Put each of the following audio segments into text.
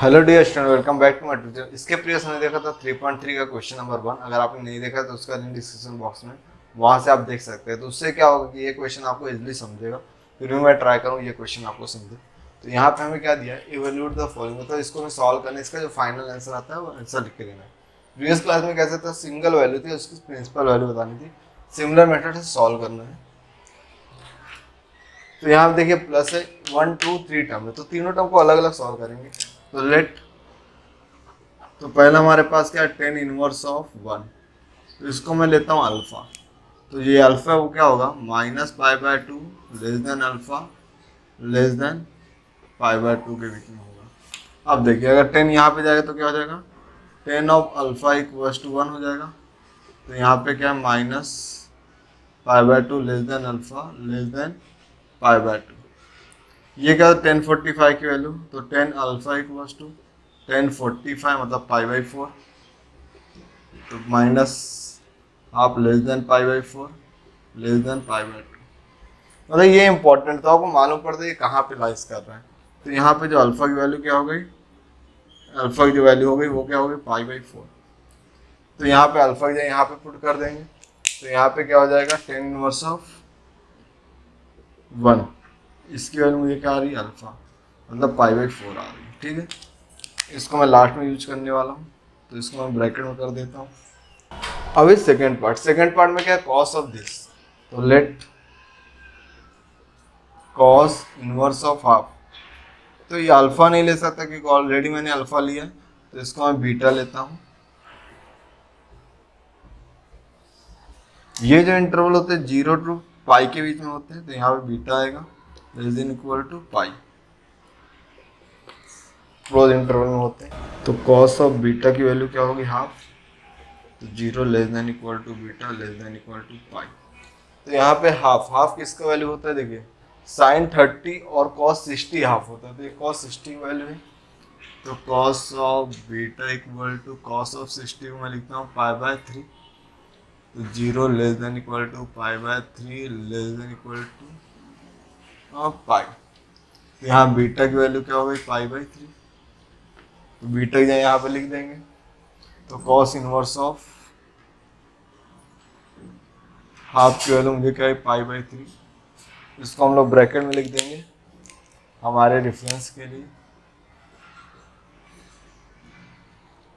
Hello dear student, welcome back to my tutor. इसके previous हमने देखा था 3.3 का क्वेश्चन नंबर 1। अगर आपने नहीं देखा तो उसका लिंक डिस्क्रिप्शन बॉक्स में वहां से आप देख सकते हैं। तो उससे क्या होगा कि ये क्वेश्चन आपको इजीली समझेगा। फिर भी मैं ट्राई करूँ ये क्वेश्चन आपको समझे। तो यहाँ पे हमें क्या दिया है, इवेल्यूट द फॉलोइंग, मतलब इसको हमें सॉल्व करना है। इसका जो फाइनल आंसर आता है वो आंसर लिख के देना है। प्रीवियस क्लास में कैसे था, सिंगल वैल्यू थी, उसकी प्रिंसिपल वैल्यू बतानी थी। सिमिलर मेथड से सॉल्व करना है। तो यहाँ देखिए प्लस है 1 2 3 टर्म है, तो तीनों टर्म को अलग अलग सॉल्व करेंगे। तो लेट, तो पहला हमारे पास क्या है, 10 इनवर्स ऑफ 1। तो इसको मैं लेता हूँ अल्फा। तो ये अल्फा वो क्या होगा, -π/2 less than alpha less than π/2 के बीच में होगा। अब देखिए अगर 10 यहाँ पे जाएगा तो क्या हो जाएगा, 10 ऑफ अल्फा इक्वल्स टू 1 हो जाएगा। तो यहाँ पे क्या है, -π/2 less than alpha less than π/2। ये क्या है, 1045 की वैल्यू। तो 10 अल्फा इक्वल्स टू 1045 मतलब π/4। तो minus half less than π/4 less than π/2। मतलब ये इंपॉर्टेंट था, आपको मालूम पड़ता है ये कहाँ पे लाइज कर रहा है। तो यहाँ पे जो अल्फा की वैल्यू क्या हो गई, अल्फा की जो वैल्यू हो गई वो क्या हो गई, π/4। तो यहाँ पे अल्फा की यहाँ पे पुट कर देंगे। तो यहाँ पे क्या हो जाएगा, 10 इनवर्स ऑफ 1। इसकी वैल्यू मुझे क्या आ रही है, अल्फा मतलब π/4 आ रही है। ठीक है, इसको मैं लास्ट में यूज करने वाला हूँ, तो इसको मैं ब्रैकेट में कर देता हूँ। अब इस सेकेंड पार्ट में क्या है, कॉस ऑफ दिस। तो let cos inverse of half. तो ये अल्फा नहीं ले सकता क्योंकि ऑलरेडी मैंने अल्फा लिया है, तो इसको मैं बीटा लेता हूँ। ये जो इंटरवल होते हैं 0 टू पाई के बीच में होते हैं, तो यहाँ पे बीटा आएगा less than equal to pi, close interval में होते हैं। तो कॉस ऑफ बीटा की वैल्यू क्या होगी, हाफ। तो 0 less than equal to beta less than equal to pi. तो यहाँ पे हाफ, हाफ किसका वैल्यू होता है, देखिए साइन 30 और कॉस 60 हाफ होता है। तो ये कॉस 60 की वैल्यू है। तो cos of beta equal to cos of 60 को मैं लिखता हूँ π/3। तो 0 less than equal to π/3 less than equal to pi. तो यहाँ बीटा की वैल्यू क्या हो गई, π/3। तो बीटा की यहाँ पे लिख देंगे। तो कॉस इनवर्स ऑफ हाफ की वैल्यू मुझे क्या है, π/3। इसको हम लोग ब्रैकेट में लिख देंगे हमारे रेफरेंस के लिए।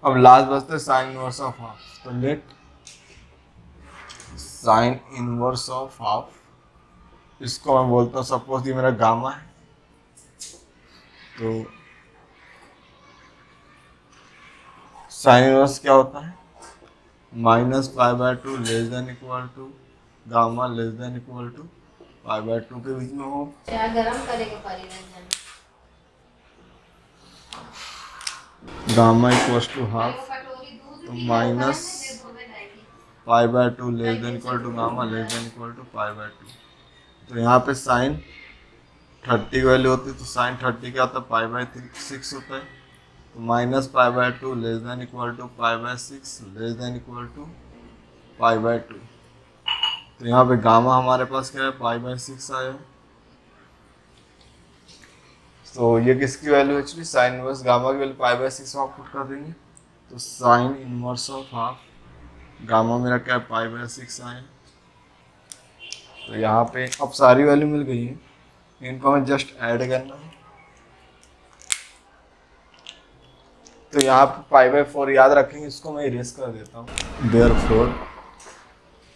अब लास्ट बचता है साइन इनवर्स ऑफ हाफ। तो late sign inverse of half, इसको मैं बोलता हूँ, सपोज ये मेरा गामा है। तो साइन इनवर्स क्या होता है, -π/2 less than equal to gamma less than equal to π/2 के बीच में हो। क्या गरम करेगा परिरंजन? Gamma equals to half. तो -π/2 less than equal to gamma less than equal to π/2। तो यहाँ पे साइन 30 की वैल्यू होती है। तो साइन 30 क्या होता है, π/6 होता है। तो -π/2 less than equal to π/6 less than equal to π/2। तो यहाँ पे गामा हमारे पास क्या है, π/6 आया। तो ये किसकी value, actually sine inverse gamma की वैल्यू π/6 में आप पुट कर देंगे। तो sign inverse of half gamma मेरा क्या है, π/6 आया। तो यहाँ पे अब सारी वैल्यू मिल गई है, इनको हमें जस्ट ऐड करना है। तो यहाँ पे π/4 याद रखेंगे, इसको मैं इरेज कर देता हूँ। Therefore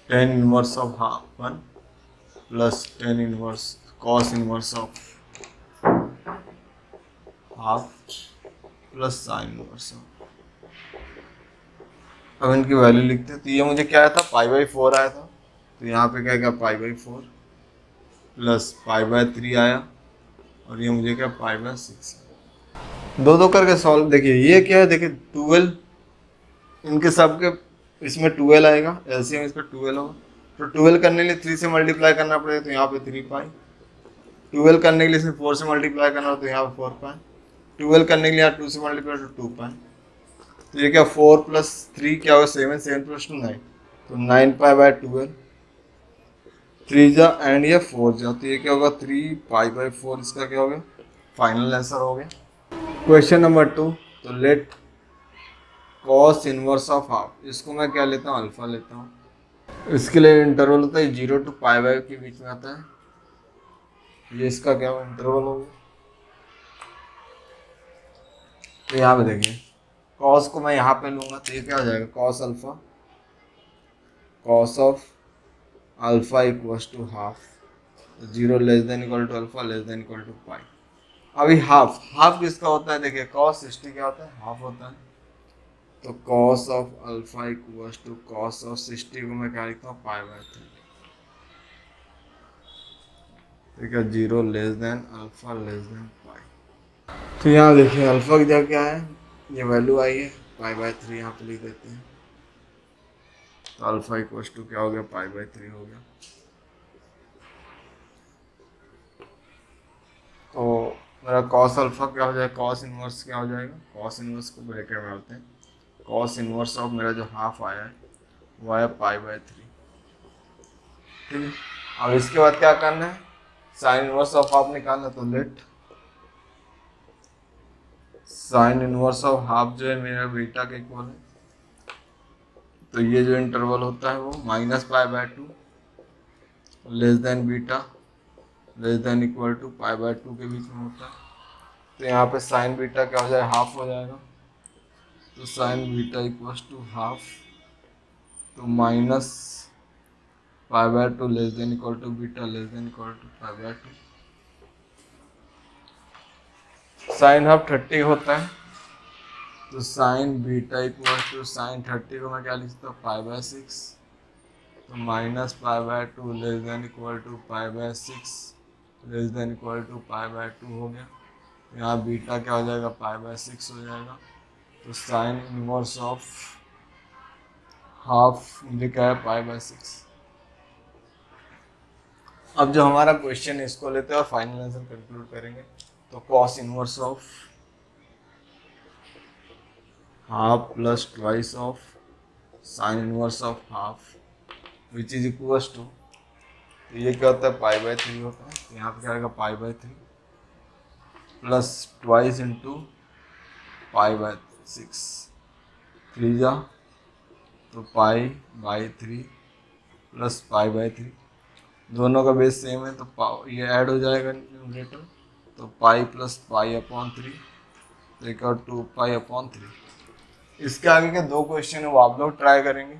10 inverse of half 1 plus 10 inverse cos inverse of half plus sign inverse of. अब इनकी वैल्यू लिखते हैं। तो ये मुझे क्या आया था, π/4 आया था। तो यहाँ पे क्या क्या, π/4 प्लस π/3 आया, और ये मुझे क्या, π/6। दो दो करके सॉल्व। देखिए ये क्या है, देखिए 12, इनके सब के इसमें 12 आएगा, एलसीएम इसका 12 होगा। तो 12 करने के लिए 3 से मल्टीप्लाई करना पड़ेगा, तो यहाँ पे 3 पाई। 12 करने के लिए इसमें 4 से मल्टीप्लाई करना हो, तो यहाँ पे 4 पाई। 12 करने के लिए यहाँ 2 से मल्टीप्लाई तो 2 पाई। तो ये क्या, 4 + 3 क्या होगा, 7, 7 + 2 9। तो 9π/12 3 जा एंड ये 4 जा। तो ये क्या होगा, 3π/4। इसका क्या हो गया, फाइनल आंसर हो गया। क्वेश्चन नंबर 2, तो let cos inverse of half, इसको मैं क्या लेता हूँ, अल्फा लेता हूँ। इसके लिए इंटरवल होता है 0 to π/2 के बीच में आता है, ये इसका क्या इंटरवल होगा। तो यहाँ पे देखिए कॉस को मैं यहाँ पे लूंगा तो ये क्या हो जाएगा, cos alpha, cos of alpha equals to half, 0 less than equal to alpha less than equal to pi. अभी हाफ, हाफ किसका होता है, देखिए कॉस 60 क्या होता है, हाफ होता है। तो cos of alpha equals to cos of 60 को मैं क्या लिखता हूँ, π/3। ठीक है, 0 less than alpha less than pi. तो यहाँ देखिए अल्फा की जगह क्या है, ये वैल्यू आई है, π/3 यहाँ पे लिख देते हैं। तो अल्फा इक्वल्स टू क्या हो गया, π/3 हो गया। तो मेरा कॉस अल्फा क्या हो जाएगा, कॉस इनवर्स क्या हो जाएगा, कॉस इनवर्स को ब्रैकेट में डालते हैं। कॉस इनवर्स ऑफ मेरा जो हाफ आया है वो आया π/3। ठीक है, अब इसके बाद क्या करना है, साइन इनवर्स ऑफ हाफ निकालना। तो late sign inverse of half जो है मेरा बीटा के इक्वल है। तो ये जो इंटरवल होता है वो -π/2 less than beta less than equal to π/2 के बीच में होता है। तो यहाँ पे साइन बीटा क्या हो जाएगा, हाफ हो जाएगा। तो sine beta equals to half, तो -π/2 less than equal to beta less than equal to π/2। Sine half 30 होता है, तो sine beta equals to sine 30 को मैं क्या लिखता हूँ, π/6। तो -π/2 less than equal to π/6 less than equal to π/2 हो गया। यहाँ बीटा क्या हो जाएगा, π/6 हो जाएगा। तो साइन इनवर्स ऑफ हाफ मुझे क्या है, π/6। अब जो हमारा क्वेश्चन है इसको लेते हैं और फाइनल आंसर कंक्लूड करेंगे। तो cos inverse of half plus twice of sine inverse of half which is equals to, तो ये क्या होता है, π/3 होता है। तो यहाँ पे क्या आएगा, π/3 प्लस ट्वाइस इंटू π/6, 3 जा तो π/3 प्लस π/3, दोनों का बेस सेम है तो ये ऐड हो जाएगा न्यूमरेटर। तो पाई प्लस π/3 तो 2π/3। इसके आगे के 2 क्वेश्चन है वो आप लोग ट्राई करेंगे।